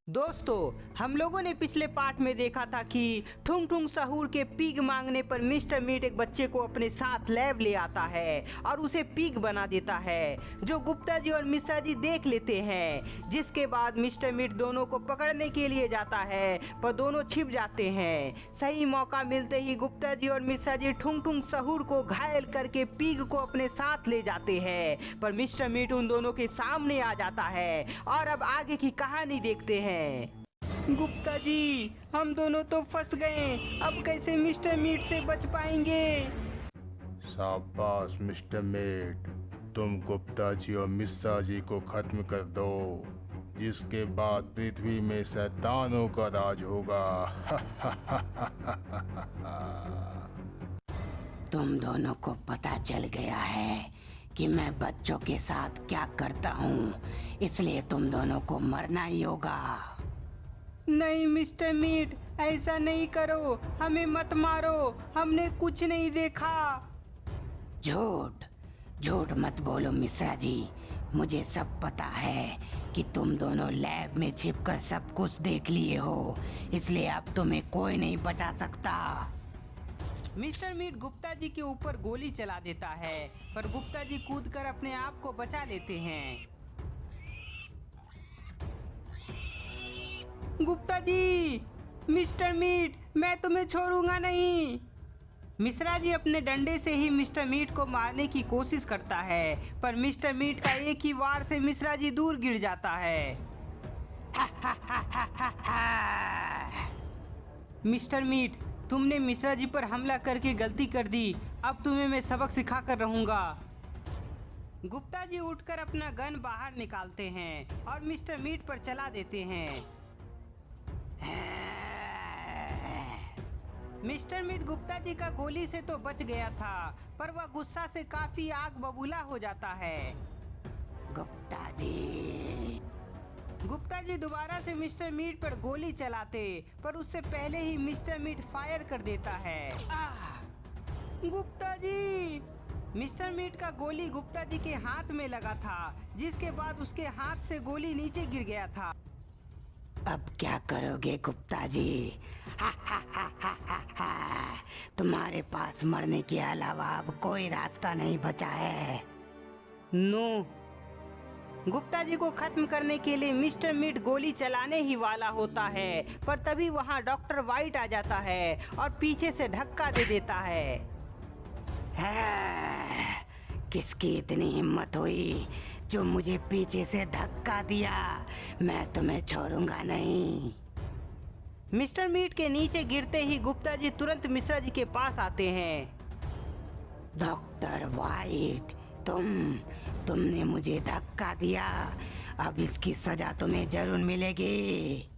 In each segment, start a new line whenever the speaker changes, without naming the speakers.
दोस्तों, हम लोगों ने पिछले पार्ट में देखा था कि ठुंग ठुंग सहूर के पिग मांगने पर मिस्टर मीट एक बच्चे को अपने साथ लैब ले आता है और उसे पिग बना देता है, जो गुप्ता जी और मिश्रा जी देख लेते हैं। जिसके बाद मिस्टर मीट दोनों को पकड़ने के लिए जाता है, पर दोनों छिप जाते हैं। सही मौका मिलते ही गुप्ता जी और मिश्रा जी ठुंग ठुंग सहूर को घायल करके पिग को अपने साथ ले जाते हैं, पर मिस्टर मीट उन दोनों के सामने आ जाता है। और अब आगे की कहानी देखते हैं। गुप्ता जी, हम दोनों तो फंस गए, अब कैसे मिस्टर मीट से बच पाएंगे?
शाबाश मिस्टर मेट, तुम गुप्ता जी और मिश्रा जी को खत्म कर दो, जिसके बाद पृथ्वी में शैतानों का राज होगा।
तुम दोनों को पता चल गया है कि मैं बच्चों के साथ क्या करता हूँ, इसलिए तुम दोनों को मरना ही होगा।
नहीं मिस्टर मीट, ऐसा नहीं करो, हमें मत मारो, हमने कुछ नहीं देखा।
झूठ झूठ मत बोलो मिश्रा जी, मुझे सब पता है कि तुम दोनों लैब में छिपकर सब कुछ देख लिए हो, इसलिए अब तुम्हें कोई नहीं बचा सकता।
मिस्टर मीट गुप्ता जी के ऊपर गोली चला देता है, पर गुप्ता जी कूदकर अपने आप को बचा लेते हैं। गुप्ता जी, मिस्टर मीट, मैं तुम्हें छोड़ूंगा नहीं। मिश्रा जी अपने डंडे से ही मिस्टर मीट को मारने की कोशिश करता है, पर मिस्टर मीट का एक ही वार से मिश्रा जी दूर गिर जाता है। मिस्टर मीट, तुमने मिश्रा जी पर हमला करके गलती कर दी, अब तुम्हें मैं सबक सिखा कर रहूंगा। गुप्ता जी उठकर अपना गन बाहर निकालते हैं और मिस्टर मीट पर चला देते हैं। मिस्टर मीट गुप्ता जी का गोली से तो बच गया था, पर वह गुस्सा से काफी आग बबूला हो जाता है। गुप्ता जी दोबारा से मिस्टर मीट पर गोली चलाते, पर उससे पहले ही मिस्टर मीट फायर कर देता है। गुप्ता जी! मिस्टर मीट का गोली गुप्ता जी के हाथ में लगा था, जिसके बाद उसके हाथ से गोली नीचे गिर गया था।
अब क्या करोगे गुप्ता जी? तुम्हारे पास मरने के अलावा अब कोई रास्ता नहीं बचा है।
नो। गुप्ता जी को खत्म करने के लिए मिस्टर मीट गोली चलाने ही वाला होता है, पर तभी वहां डॉक्टर वाइट आ जाता है और पीछे से धक्का दे देता है।
किसकी इतनी हिम्मत हुई जो मुझे पीछे से धक्का दिया? मैं तुम्हें छोड़ूंगा नहीं।
मिस्टर मीट के नीचे गिरते ही गुप्ता जी तुरंत मिश्रा जी के पास आते हैं।
डॉक्टर वाइट, तुमने मुझे धक्का दिया, अब इसकी सजा तुम्हें जरूर मिलेगी।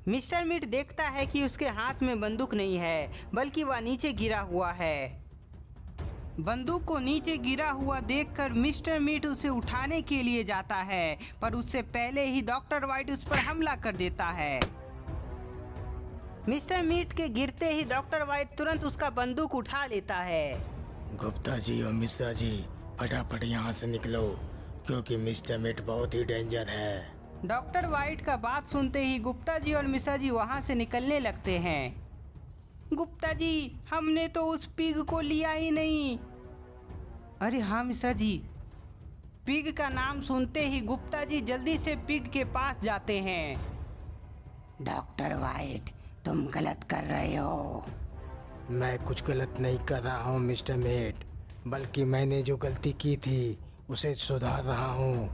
मिस्टर मीट देखता है कि उसके हाथ में बंदूक नहीं है, बल्कि वह नीचे गिरा हुआ है। बंदूक को नीचे गिरा हुआ देखकर मिस्टर मीट उसे उठाने के लिए जाता है, पर उससे पहले ही डॉक्टर वाइट उस पर हमला कर देता है। मिस्टर मीट के गिरते ही डॉक्टर वाइट तुरंत उसका बंदूक उठा लेता है।
गुप्ता जी और मिश्रा जी, फटाफट यहाँ से निकलो, क्योंकि मिस्टर मीट बहुत ही डेंजर है।
डॉक्टर वाइट का बात सुनते ही गुप्ता जी और मिश्रा जी वहाँ से निकलने लगते हैं। गुप्ता जी, हमने तो उस पिग को लिया ही नहीं। अरे हाँ मिश्रा जी। पिग का नाम सुनते ही गुप्ता जी जल्दी से पिग के पास जाते हैं।
डॉक्टर वाइट, तुम गलत कर रहे हो।
मैं कुछ गलत नहीं कर रहा हूँ मिस्टर मीट, बल्कि मैंने जो गलती की थी उसे सुधार रहा हूँ।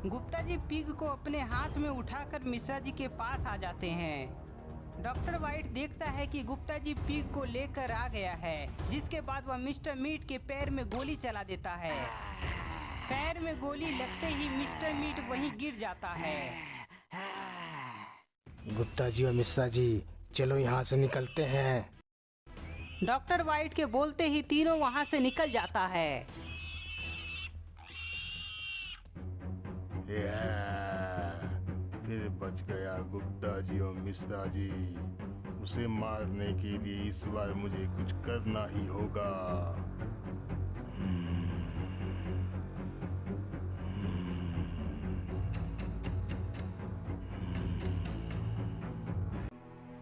गुप्ता जी पिग को अपने हाथ में उठाकर मिश्रा जी के पास आ जाते हैं। डॉक्टर वाइट देखता है कि गुप्ता जी पिग को लेकर आ गया है, जिसके बाद वह मिस्टर मीट के पैर में गोली चला देता है। पैर में गोली लगते ही मिस्टर मीट वहीं गिर जाता है।
गुप्ता जी और मिश्रा जी, चलो यहाँ से निकलते हैं।
डॉक्टर वाइट के बोलते ही तीनों वहां से निकल जाता है।
फिर बच गया गुप्ता जी और मिश्रा जी। उसे मारने के लिए इस बार मुझे कुछ करना ही होगा।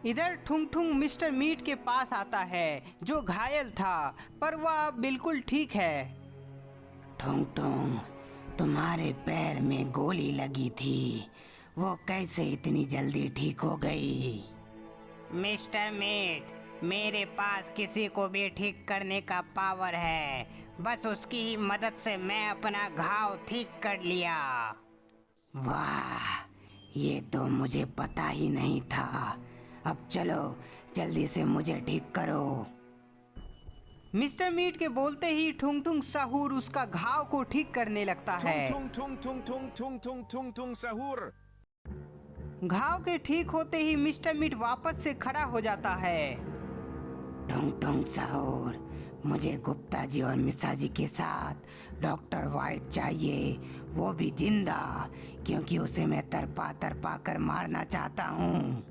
इधर ठुंग ठुंग मिस्टर मीट के पास आता है जो घायल था, पर वह अब बिल्कुल ठीक है।
ठुंग ठुंग, तुम्हारे पैर में गोली लगी थी, वो कैसे इतनी जल्दी ठीक हो गई? मिस्टर मीट, मेरे पास किसी को भी ठीक करने का पावर है, बस उसकी ही मदद से मैं अपना घाव ठीक कर लिया। वाह, ये तो मुझे पता ही नहीं था। अब चलो जल्दी से मुझे ठीक करो।
मिस्टर मीट के बोलते ही ठुंग ठुंग सहूर उसका घाव को ठीक करने लगता है।
tung tung tung tung tung tung tung tung सहूर।
घाव के ठीक होते ही मिस्टर मीट वापस से खड़ा हो जाता है।
टुंग टुंग सहूर, मुझे गुप्ता जी और मिश्रा जी के साथ डॉक्टर वाइट चाहिए, वो भी जिंदा, क्योंकि उसे मैं तरपा तरपा कर मारना चाहता हूँ।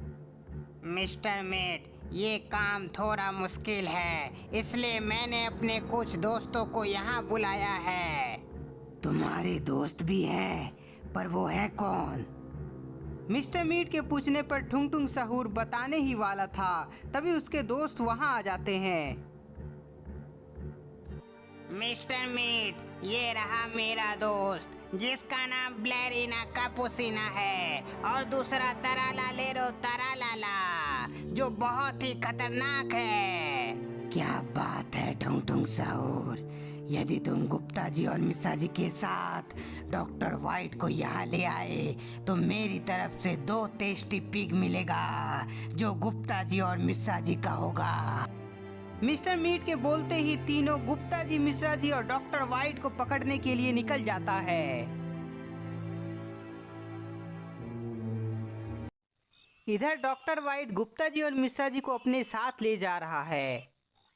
मिस्टर मीट, ये काम थोड़ा मुश्किल है, इसलिए मैंने अपने कुछ दोस्तों को यहाँ बुलाया है। तुम्हारे दोस्त भी हैं, पर वो है कौन?
मिस्टर मीट के पूछने पर ठुंग ठुंग सहूर बताने ही वाला था, तभी उसके दोस्त वहां आ जाते हैं।
मिस्टर मीट, ये रहा मेरा दोस्त, जिसका नाम ब्लैरिना कापुसिना है, और दूसरा तरालालेरो तरालाला, जो बहुत ही खतरनाक है। क्या बात है ठुंग ठुंग सहूर, यदि तुम गुप्ता जी और मिश्रा जी के साथ डॉक्टर वाइट को यहाँ ले आए तो मेरी तरफ से 2 टेस्टी पिग मिलेगा, जो गुप्ता जी और मिश्रा जी का होगा।
मिस्टर मीट के बोलते ही तीनों गुप्ता जी, मिश्रा जी और डॉक्टर वाइट को पकड़ने के लिए निकल जाता है। इधर डॉक्टर वाइट गुप्ता जी और मिश्रा जी को अपने साथ ले जा रहा है।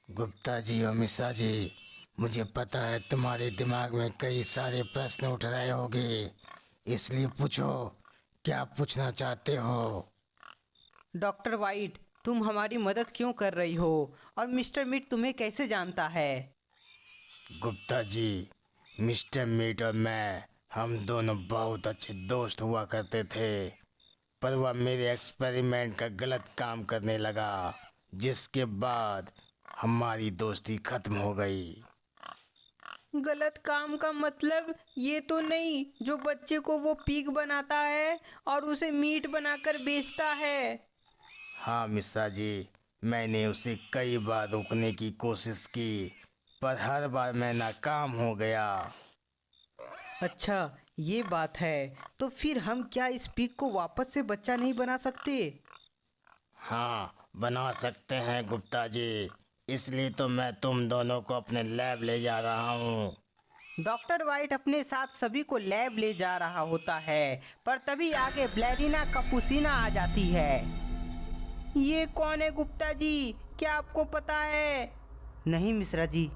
गुप्ता जी और मिश्रा जी, मुझे पता है तुम्हारे दिमाग में कई सारे प्रश्न उठ रहे होंगे, इसलिए पूछो, क्या पूछना चाहते हो?
डॉक्टर वाइट, तुम हमारी मदद क्यों कर रही हो, और मिस्टर मीट तुम्हें कैसे जानता है?
गुप्ता जी, मिस्टर मीट और मैं, हम दोनों बहुत अच्छे दोस्त हुआ करते थे, पर वह मेरे एक्सपेरिमेंट का गलत काम करने लगा, जिसके बाद हमारी दोस्ती खत्म हो गई।
गलत काम का मतलब ये तो नहीं जो बच्चे को वो पीक बनाता है और उसे मीट बनाकर बेचता है?
हाँ मिश्रा जी, मैंने उसे कई बार रोकने की कोशिश की, पर हर बार मैं नाकाम हो गया।
अच्छा, ये बात है, तो फिर हम क्या इस पीक को वापस से बच्चा नहीं बना सकते?
हाँ, बना सकते हैं गुप्ता जी, इसलिए तो मैं तुम दोनों को अपने लैब ले जा रहा हूँ।
डॉक्टर वाइट अपने साथ सभी को लैब ले जा रहा होता है, पर तभी आगे ब्लैरिना कापुसिना आ जाती है। ये कौन है गुप्ता जी, क्या आपको पता है? नहीं मिश्रा जी।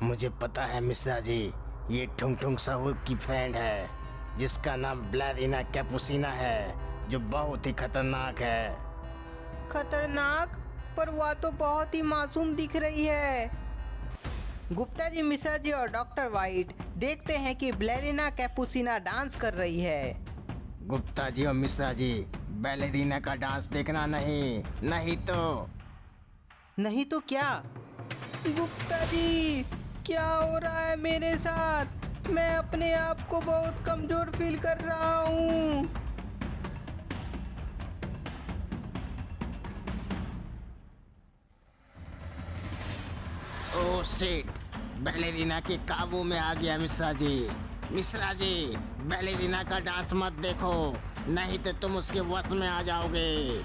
मुझे पता है मिश्रा जी, ये ठुंग ठुंग सहूर की फ्रेंड है, जिसका नाम ब्लैरिना कैपुसिना है, जो बहुत ही खतरनाक है।
खतरनाक? पर वह तो बहुत ही मासूम दिख रही है। गुप्ता जी, मिश्रा जी और डॉक्टर वाइट देखते हैं कि ब्लैरिना कैपुसिना डांस कर रही है।
गुप्ता जी और मिश्रा जी, बैलेरिना का डांस देखना नहीं,
नहीं तो क्या? गुप्ता जी, क्या हो रहा है मेरे साथ? मैं अपने आप को बहुत कमजोर फील कर रहा हूँ।
ओह शिट, बैलेरिना के काबू में आ गया मिश्रा जी। मिश्रा जी, बैलेरिना का डांस मत देखो, नहीं तो तुम उसके वश में आ जाओगे।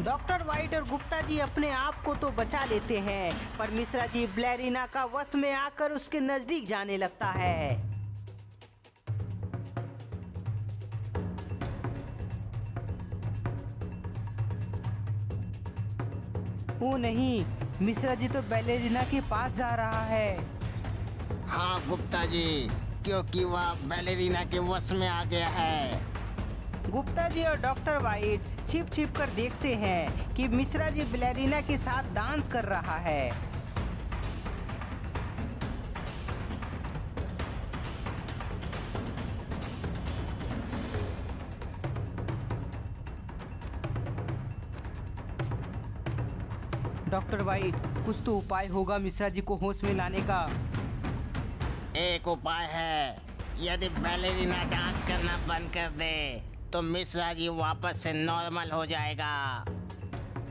डॉक्टर वाइट और गुप्ता जी अपने आप को तो बचा लेते हैं, पर मिश्रा जी ब्लैरिना का वश में आकर उसके नजदीक जाने लगता है। ओ नहीं, मिश्रा जी तो बैलेरिना के पास जा रहा है।
हाँ गुप्ता जी, क्योंकि वह बैलेरिना के वश में आ गया है।
गुप्ता जी और डॉक्टर वाइट छिप छिप कर देखते हैं कि मिश्रा जी ब्लैरिना के साथ डांस कर रहा है। डॉक्टर वाइट, कुछ तो उपाय होगा मिश्रा जी को होश में लाने का।
एक उपाय है, यदि बैलेरिना डांस करना बंद कर दे तो मिश्रा जी वापस से नॉर्मल हो जाएगा।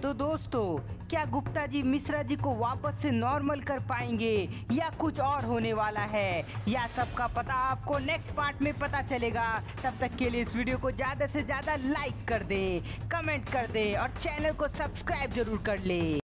तो दोस्तों, क्या गुप्ता जी मिश्रा जी को वापस से नॉर्मल कर पाएंगे या कुछ और होने वाला है, या सबका पता आपको नेक्स्ट पार्ट में पता चलेगा। तब तक के लिए इस वीडियो को ज़्यादा से ज़्यादा लाइक कर दें, कमेंट कर दें और चैनल को सब्सक्राइब जरूर कर ले।